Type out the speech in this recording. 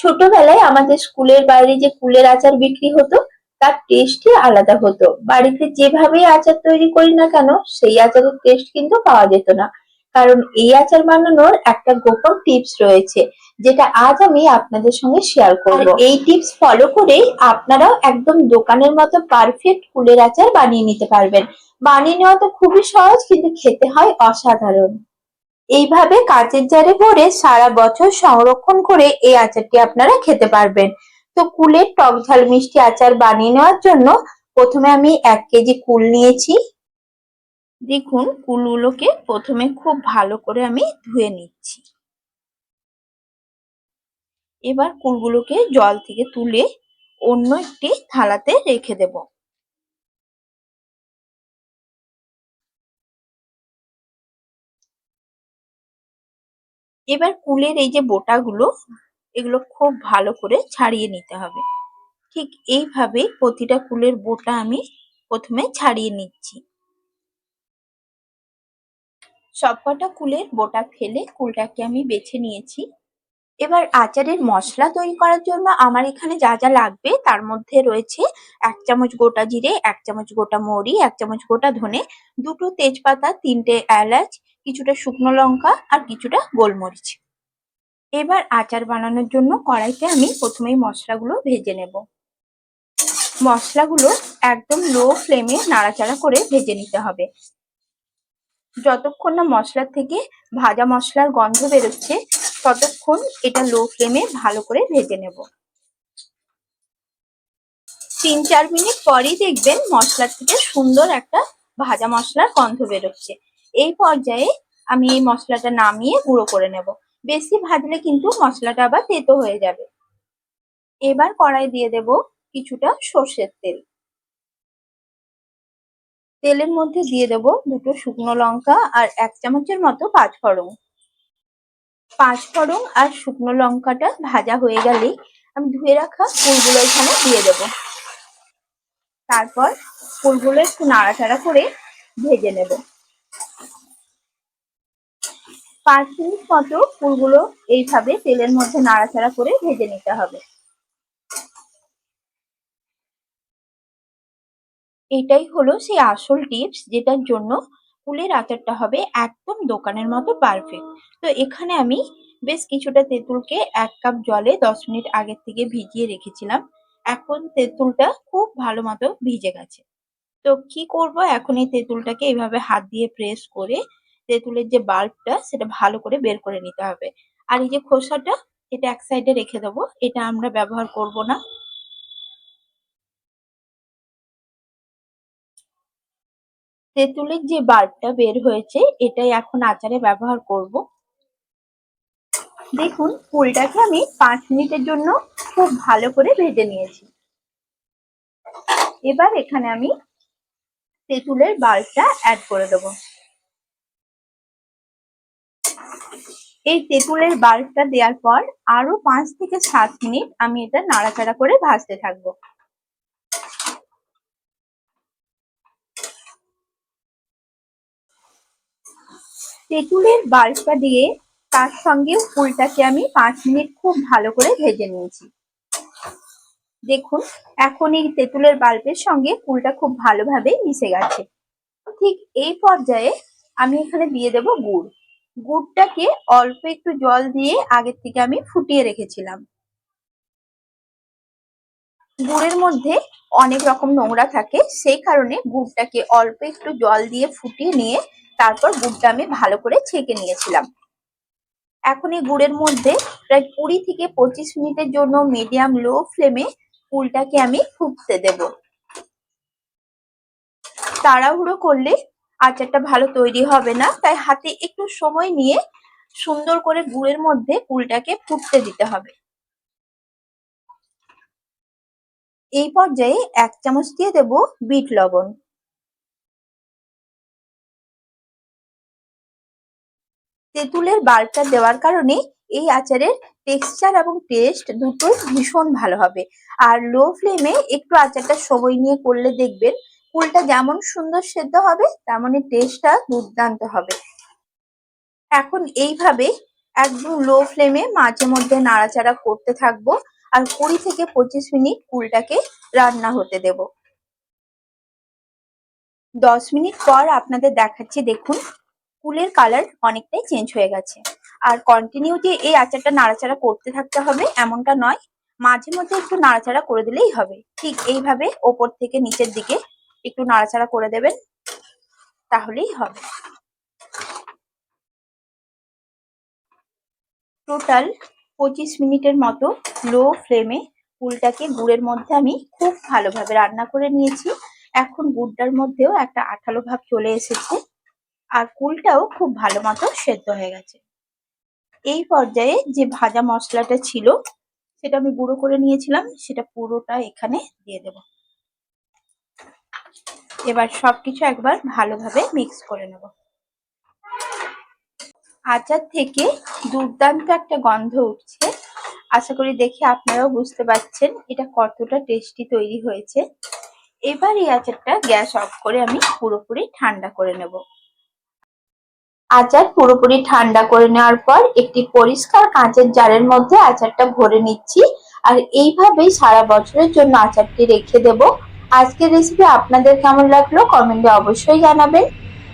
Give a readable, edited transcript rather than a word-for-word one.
ছোটবেলায় আমাদের স্কুলের বাইরে যে কুলের আচার বিক্রি হতো, তার টেস্টই আলাদা হতো। বাড়িতে যেভাবেই আচার তৈরি করি না কেন, সেই আচারের টেস্ট কিন্তু পাওয়া যেত না। কারণ এই আচার বানানোর একটা গোপন টিপস রয়েছে, যেটা আজ আমি আপনাদের সঙ্গে শেয়ার করব। আর এই টিপস ফলো করেই আপনারাও একদম দোকানের মতো পারফেক্ট কুলের আচার বানিয়ে নিতে পারবেন। বানিয়ে নেওয়া তো খুবই সহজ, কিন্তু খেতে হয় অসাধারণ। এইভাবে কাঁচের জারে ভরে সারা বছর সংরক্ষণ করে এই আচারটি আপনারা খেতে পারবেন। তো কুলের টক ঝাল মিষ্টি আচার বানিয়ে নেওয়ার জন্য প্রথমে আমি 1 কেজি কুল নিয়েছি। দেখুন, কুলগুলোকে প্রথমে খুব ভালো করে আমি ধুয়ে নিচ্ছি। এবার কুলগুলোকে জল থেকে তুলে অন্য একটি থালাতে রেখে দেব। এবার কুলের এই যে বোটাগুলো, এগুলো খুব ভালো করে ছাড়িয়ে নিতে হবে। ঠিক এইভাবে প্রতিটা কুলের বোটা আমি প্রথমে ছাড়িয়ে নিচ্ছি। সবকটা কুলের বোটা ফেলে কুলটাকে আমি বেছে নিয়েছি। এবার আচারের মশলা তৈরি করার জন্য আমার এখানে যা যা লাগবে তার মধ্যে রয়েছে 1 চামচ গোটা জিরে, 1 চামচ গোটা মৌরি, 1 চামচ গোটা ধনে, 2টো তেজপাতা, 3টে এলাচ, কিছুটা শুকনো লঙ্কা আর কিছুটা গোলমরিচ। এবার আচার বানানোর জন্য কড়াইতে আমি প্রথমেই মশলাগুলো ভেজে নেব। মশলাগুলো একদম লো ফ্লেমে নাড়াচাড়া করে ভেজে নিতে হবে। যতক্ষণ না মশলার থেকে ভাজা মশলার গন্ধ বেরোচ্ছে, ততক্ষণ এটা লো ফ্লেমে ভালো করে ভেজে নেব। 3-4 মিনিট পরেই দেখবেন মশলার থেকে সুন্দর একটা ভাজা মশলার গন্ধ বেরোচ্ছে। এই পর্যায়ে আমি এই মশলাটা নামিয়ে গুঁড়ো করে নেব। বেশি ভাজলে কিন্তু মশলাটা আবার তেতো হয়ে যাবে। এবার কড়াই দিয়ে দেব কিছুটা সর্ষের তেল। তেলের মধ্যে দিয়ে দেব 2টো শুকনো লঙ্কা আর 1 চামচের মতো পাঁচফোড়ন। পাঁচফোড়ন আর শুকনো লঙ্কাটা ভাজা হয়ে গেলেই আমি ধুয়ে রাখা ফুলগুলো এখানে দিয়ে দেব। তারপর ফুলগুলো একটু নাড়াচাড়া করে ভেজে নেব। 5 মিনিট মতো ফুলগুলো এইভাবে তেলের মধ্যে নাড়াচাড়া করে ভেজে নিতে হবে। এটাই হলো সেই আসল টিপস, যেটার জন্য কুলের আচারটা হবে একদম দোকানের মতো পারফেক্ট। তো এখানে আমি বেশ কিছুটা তেঁতুলকে 1 কাপ জলে 10 মিনিট আগের থেকে ভিজিয়ে রেখেছিলাম। এখন তেঁতুলটা খুব ভালো মতো ভিজে গেছে। তো কি করব, এখন এই তেঁতুলটাকে এইভাবে হাত দিয়ে প্রেস করে তেঁতুলের যে বাল্বটা সেটা ভালো করে বের করে নিতে হবে। আর এই যে খোসাটা, এটা এক সাইডে রেখে দেবো, এটা আমরা ব্যবহার করব না। তেঁতুলের যে বাল্বটা বের হয়েছে, এটাই এখন আচারে ব্যবহার করব। দেখুন, ফুলটাকে আমি 5 মিনিটের জন্য খুব ভালো করে ভেজে নিয়েছি। এবার এখানে আমি তেঁতুলের বাল্বটা অ্যাড করে দেবো। এই তেঁতুলের বাল্বটা দেওয়ার পর আরো 5 থেকে 7 মিনিট আমি এটা নাড়াচাড়া করে ভাজতে থাকবো। তেঁতুলের বাল্বটা দিয়ে তার সঙ্গে ফুলটাকে আমি 5 মিনিট খুব ভালো করে ভেজে নিয়েছি। দেখুন, এখন এই তেঁতুলের বাল্বের সঙ্গে ফুলটা খুব ভালোভাবে মিশে গেছে। ঠিক এই পর্যায়ে আমি এখানে দিয়ে দেব গুড়। গুড়টাকে অল্প একটু জল দিয়ে আগের থেকে আমি ফুটিয়ে রেখেছিলাম। গুড়ের মধ্যে অনেক রকম নোংরা থাকে, সেই কারণে গুড়টাকে অল্প একটু জল দিয়ে ফুটিয়ে নিয়ে তারপর গুড়টা আমি ভালো করে ছেঁকে নিয়েছিলাম। এখন এই গুড়ের মধ্যে প্রায় 20 থেকে 25 মিনিটের জন্য মিডিয়াম লো ফ্লেমে ফুলটাকে আমি ফুটতে দেব। তাড়াহুড়ো করলে আচারটা ভালো তৈরি হবে না, তাই হাতে একটু সময় নিয়ে সুন্দর করে গুড়ের মধ্যে ফুলটাকে ফুটতে দিতে হবে। এই পর্যায়ে 1 চামচ দিয়ে দেব বিট লবণ। তেঁতুলের বাল্বটা দেওয়ার কারণে এই আচারের টেক্সচার এবং টেস্ট দুটোই ভীষণ ভালো হবে। আর লো ফ্লেমে একটু আচারটা সময় নিয়ে করলে দেখবেন ফুলটা যেমন সুন্দর সেদ্ধ হবে, তেমনই টেস্টটা দুর্দান্ত হবে। এখন এইভাবে একদম লো ফ্লেমে মাঝে মধ্যে নাড়াচাড়া করতে থাকবো আর 20 থেকে 25 মিনিট কুলটাকে রান্না হতে দেব। 10 মিনিট পর আপনাদের দেখাচ্ছি, দেখুন কুলের কালার অনেকটাই চেঞ্জ হয়ে গেছে। আর কন্টিনিউ যে এই আচারটা নাড়াচাড়া করতে থাকতে হবে এমনটা নয়, মাঝে মধ্যে একটু নাড়াচাড়া করে দিলেই হবে। ঠিক এইভাবে ওপর থেকে নিচের দিকে একটু নাড়াচাড়া করে দেবেন, তাহলেই হবে। টোটাল 25 মিনিটের মতো লো ফ্লেমে কুলটাকে গুড়ের মধ্যে আমি খুব ভালোভাবে রান্না করে নিয়েছি। এখন গুড়টার মধ্যেও একটা আঠালো ভাব চলে এসেছে আর কুলটাও খুব ভালো মতো সেদ্ধ হয়ে গেছে। এই পর্যায়ে যে ভাজা মশলাটা ছিল সেটা আমি গুঁড়ো করে নিয়েছিলাম, সেটা পুরোটা এখানে দিয়ে দেব। এবার সবকিছু একবার ভালোভাবে মিক্স করে নেব। আচার থেকে দুর্দান্ত একটা গন্ধ উঠছে, আশা করি দেখে আপনারাও বুঝতে পারছেন এটা কতটা টেস্টি তৈরি হয়েছে। এবার এই আচারটা গ্যাস অফ করে আমি পুরোপুরি ঠান্ডা করে নেব। আচার পুরোপুরি ঠান্ডা করে নেওয়ার পর একটি পরিষ্কার কাঁচের জারের মধ্যে আচারটা ভরে নিচ্ছি আর এইভাবেই সারা বছরের জন্য আচারটি রেখে দেব। আজকের রেসিপি আপনাদের কেমন লাগলো কমেন্টে অবশ্যই জানাবেন।